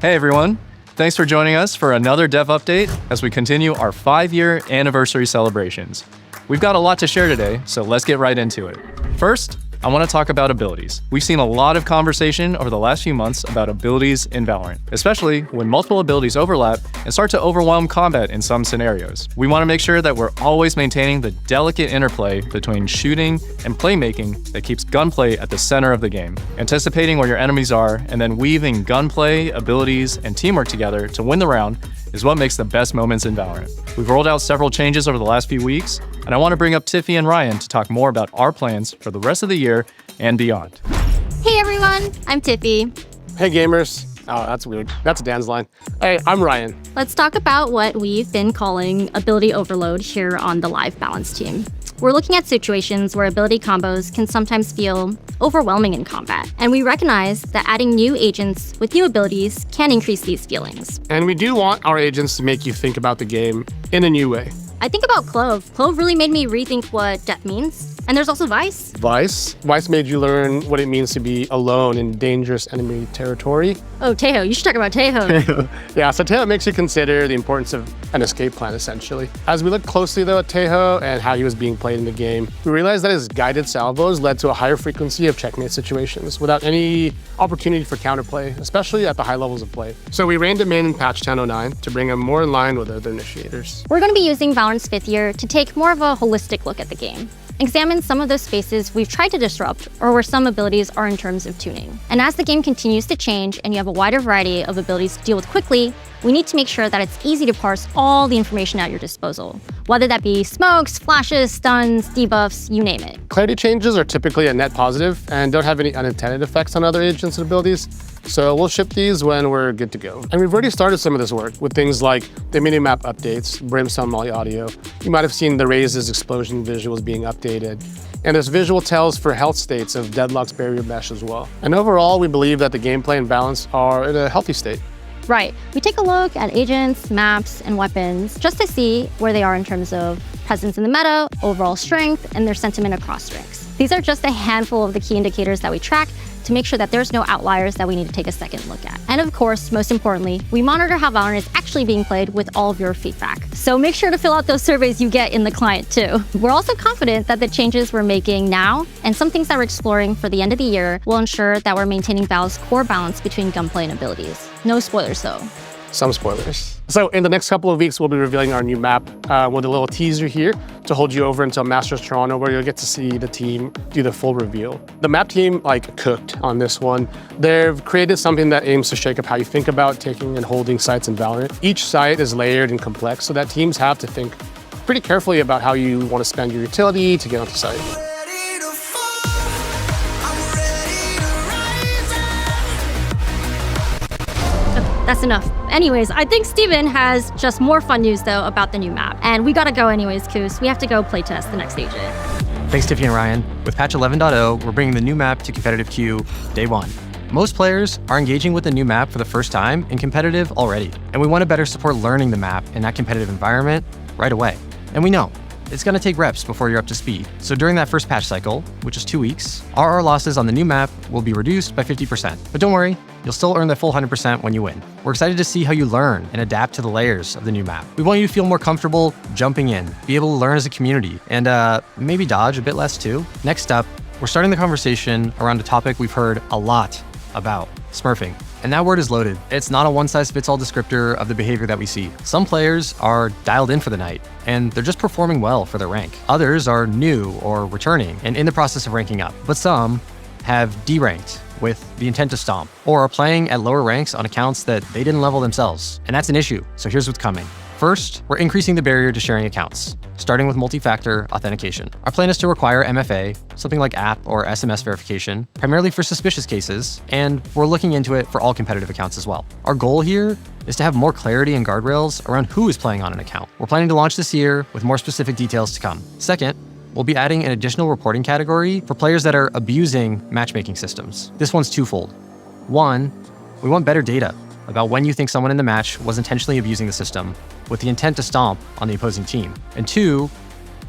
Hey everyone, thanks for joining us for another dev update as we continue our 5-year anniversary celebrations. We've got a lot to share today, so let's get right into it. First, I want to talk about abilities. We've seen a lot of conversation over the last few months about abilities in VALORANT, especially when multiple abilities overlap and start to overwhelm combat in some scenarios. We want to make sure that we're always maintaining the delicate interplay between shooting and playmaking that keeps gunplay at the center of the game, anticipating where your enemies are, and then weaving gunplay, abilities, and teamwork together to win the round is what makes the best moments in VALORANT. We've rolled out several changes over the last few weeks, and I want to bring up Tiffy and Ryan to talk more about our plans for the rest of the year and beyond. Hey everyone, I'm Tiffy. Hey gamers. Oh, that's weird. That's Dan's line. Hey, I'm Ryan. Let's talk about what we've been calling ability overload here on the live balance team. We're looking at situations where ability combos can sometimes feel overwhelming in combat, and we recognize that adding new agents with new abilities can increase these feelings. And we do want our agents to make you think about the game in a new way. I think about Clove. Clove really made me rethink what death means. And there's also Vice. Vice made you learn what it means to be alone in dangerous enemy territory. Oh, Tejo. You should talk about Tejo. Yeah, so Tejo makes you consider the importance of an escape plan, essentially. As we look closely, though, at Tejo and how he was being played in the game, we realized that his guided salvos led to a higher frequency of checkmate situations without any opportunity for counterplay, especially at the high levels of play. So we reined him in patch 1009 to bring him more in line with other initiators. We're going to be using VALORANT's 5th year to take more of a holistic look at the game. Examine some of those spaces we've tried to disrupt or where some abilities are in terms of tuning. And as the game continues to change and you have a wider variety of abilities to deal with quickly, we need to make sure that it's easy to parse all the information at your disposal, whether that be smokes, flashes, stuns, debuffs, you name it. Clarity changes are typically a net positive and don't have any unintended effects on other agents and abilities, so we'll ship these when we're good to go. And we've already started some of this work with things like the minimap updates, Brimstone Molly audio. You might have seen the Raze's explosion visuals being updated. And there's visual tells for health states of Deadlock's barrier mesh as well. And overall, we believe that the gameplay and balance are in a healthy state. Right. We take a look at agents, maps, and weapons just to see where they are in terms of presence in the meta, overall strength, and their sentiment across ranks. These are just a handful of the key indicators that we track to make sure that there's no outliers that we need to take a second look at. And of course, most importantly, we monitor how VALORANT is actually being played with all of your feedback. So make sure to fill out those surveys you get in the client too. We're also confident that the changes we're making now and some things that we're exploring for the end of the year will ensure that we're maintaining Val's core balance between gunplay and abilities. No spoilers though. Some spoilers. So in the next couple of weeks, we'll be revealing our new map with a little teaser here to hold you over until Masters Toronto, where you'll get to see the team do the full reveal. The map team cooked on this one. They've created something that aims to shake up how you think about taking and holding sites in VALORANT. Each site is layered and complex, so that teams have to think pretty carefully about how you want to spend your utility to get onto site. That's enough. Anyways, I think Steven has just more fun news though about the new map. And we gotta go anyways, Koos. We have to go playtest the next agent. Thanks, Tiffy and Ryan. With patch 11.0, we're bringing the new map to competitive queue day 1. Most players are engaging with the new map for the first time in competitive already, and we want to better support learning the map in that competitive environment right away. And we know it's going to take reps before you're up to speed. So during that first patch cycle, which is 2 weeks, RR losses on the new map will be reduced by 50%. But don't worry, you'll still earn the full 100% when you win. We're excited to see how you learn and adapt to the layers of the new map. We want you to feel more comfortable jumping in, be able to learn as a community, and maybe dodge a bit less too. Next up, we're starting the conversation around a topic we've heard a lot about, smurfing. And that word is loaded. It's not a one-size-fits-all descriptor of the behavior that we see. Some players are dialed in for the night, and they're just performing well for their rank. Others are new or returning and in the process of ranking up. But some have deranked with the intent to stomp, or are playing at lower ranks on accounts that they didn't level themselves. And that's an issue, so here's what's coming. First, we're increasing the barrier to sharing accounts, starting with multi-factor authentication. Our plan is to require MFA, something like app or SMS verification, primarily for suspicious cases, and we're looking into it for all competitive accounts as well. Our goal here is to have more clarity and guardrails around who is playing on an account. We're planning to launch this year with more specific details to come. Second, we'll be adding an additional reporting category for players that are abusing matchmaking systems. This one's twofold. One, we want better data about when you think someone in the match was intentionally abusing the system with the intent to stomp on the opposing team. And two,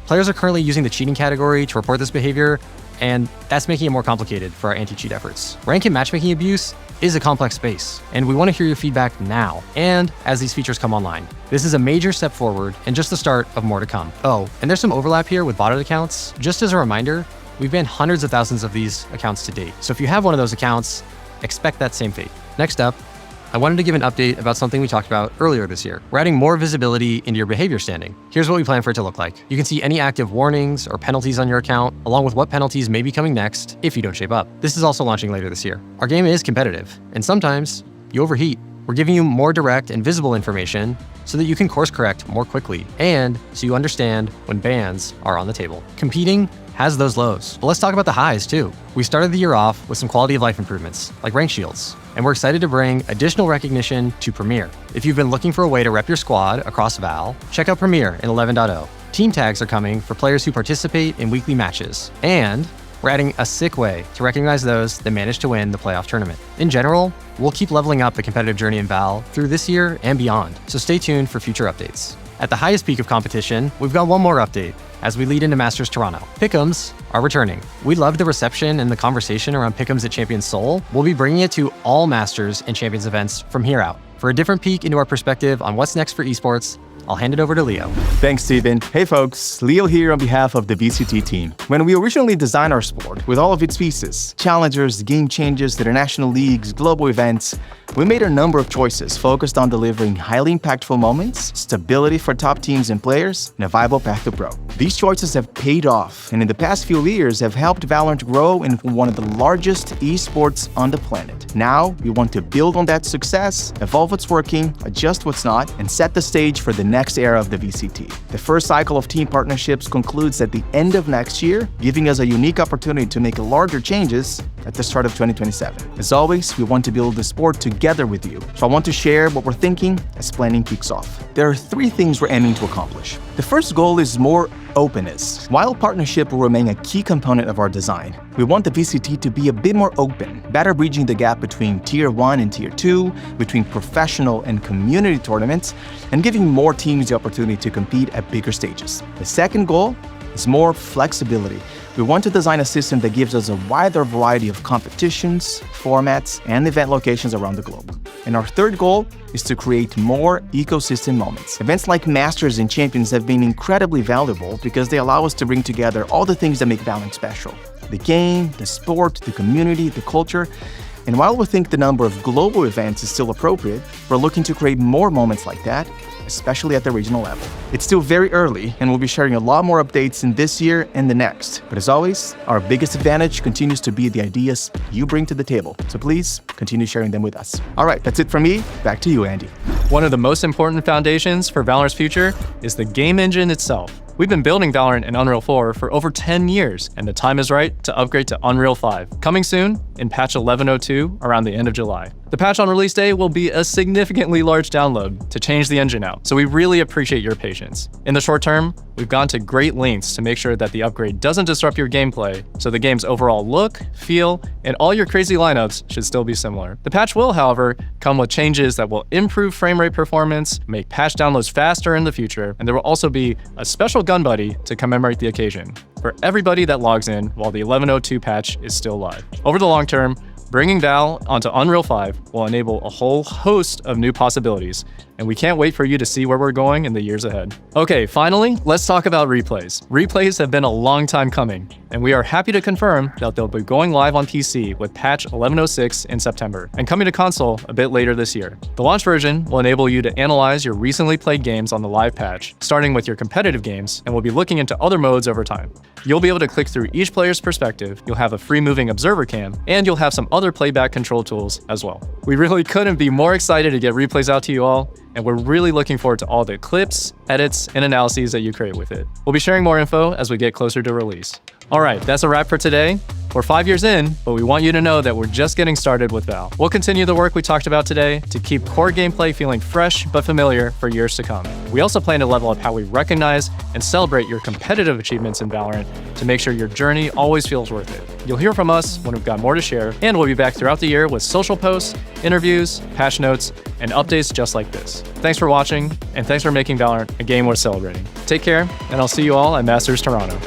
players are currently using the cheating category to report this behavior, and that's making it more complicated for our anti-cheat efforts. Rank and matchmaking abuse is a complex space, and we want to hear your feedback now and as these features come online. This is a major step forward and just the start of more to come. Oh, and there's some overlap here with botted accounts. Just as a reminder, we've banned hundreds of thousands of these accounts to date. So if you have one of those accounts, expect that same fate. Next up, I wanted to give an update about something we talked about earlier this year. We're adding more visibility into your behavior standing. Here's what we plan for it to look like. You can see any active warnings or penalties on your account, along with what penalties may be coming next if you don't shape up. This is also launching later this year. Our game is competitive, and sometimes you overheat. We're giving you more direct and visible information so that you can course correct more quickly, and so you understand when bans are on the table. Competing has those lows, but let's talk about the highs too. We started the year off with some quality of life improvements, like rank shields, and we're excited to bring additional recognition to Premier. If you've been looking for a way to rep your squad across Val, check out Premier in 11.0. Team tags are coming for players who participate in weekly matches, and we're adding a sick way to recognize those that manage to win the playoff tournament. In general, we'll keep leveling up the competitive journey in Val through this year and beyond, so stay tuned for future updates. At the highest peak of competition, we've got one more update as we lead into Masters Toronto. Pick'ems are returning. We loved the reception and the conversation around Pick'ems at Champions Seoul. We'll be bringing it to all Masters and Champions events from here out. For a different peek into our perspective on what's next for esports, I'll hand it over to Leo. Thanks, Steven. Hey folks, Leo here on behalf of the VCT team. When we originally designed our sport with all of its pieces, challengers, game changes, international leagues, global events, we made a number of choices focused on delivering highly impactful moments, stability for top teams and players, and a viable path to pro. These choices have paid off, and in the past few years have helped VALORANT grow into one of the largest esports on the planet. Now, we want to build on that success, evolve what's working, adjust what's not, and set the stage for the next era of the VCT. The first cycle of team partnerships concludes at the end of next year, giving us a unique opportunity to make larger changes at the start of 2027. As always, we want to build the sport together with you, so I want to share what we're thinking as planning kicks off. There are 3 things we're aiming to accomplish. The first goal is more openness. While partnership will remain a key component of our design, we want the VCT to be a bit more open, better bridging the gap between Tier 1 and Tier 2, between professional and community tournaments, and giving more teams the opportunity to compete at bigger stages. The second goal is more flexibility. We want to design a system that gives us a wider variety of competitions, formats, and event locations around the globe. And our third goal is to create more ecosystem moments. Events like Masters and Champions have been incredibly valuable because they allow us to bring together all the things that make VALORANT special. The game, the sport, the community, the culture. And while we think the number of global events is still appropriate, we're looking to create more moments like that, especially at the regional level. It's still very early, and we'll be sharing a lot more updates in this year and the next. But as always, our biggest advantage continues to be the ideas you bring to the table. So please continue sharing them with us. All right, that's it from me. Back to you, Andy. One of the most important foundations for VALORANT's future is the game engine itself. We've been building VALORANT in Unreal 4 for over 10 years, and the time is right to upgrade to Unreal 5. Coming soon in patch 11.02 around the end of July. The patch on release day will be a significantly large download to change the engine out, so we really appreciate your patience. In the short term, we've gone to great lengths to make sure that the upgrade doesn't disrupt your gameplay, so the game's overall look, feel, and all your crazy lineups should still be similar. The patch will, however, come with changes that will improve frame rate performance, make patch downloads faster in the future, and there will also be a special gun buddy to commemorate the occasion for everybody that logs in while the 11.02 patch is still live. Over the long term, bringing Val onto Unreal 5 will enable a whole host of new possibilities, and we can't wait for you to see where we're going in the years ahead. Okay, finally, let's talk about replays. Replays have been a long time coming, and we are happy to confirm that they'll be going live on PC with patch 11.06 in September, and coming to console a bit later this year. The launch version will enable you to analyze your recently played games on the live patch, starting with your competitive games, and we'll be looking into other modes over time. You'll be able to click through each player's perspective, you'll have a free moving observer cam, and you'll have some other playback control tools as well. We really couldn't be more excited to get replays out to you all, and we're really looking forward to all the clips, edits, and analyses that you create with it. We'll be sharing more info as we get closer to release. All right, that's a wrap for today. We're 5 years in, but we want you to know that we're just getting started with Val. We'll continue the work we talked about today to keep core gameplay feeling fresh but familiar for years to come. We also plan to level up how we recognize and celebrate your competitive achievements in VALORANT to make sure your journey always feels worth it. You'll hear from us when we've got more to share, and we'll be back throughout the year with social posts, interviews, patch notes, and updates just like this. Thanks for watching, and thanks for making VALORANT a game worth celebrating. Take care, and I'll see you all at Masters Toronto.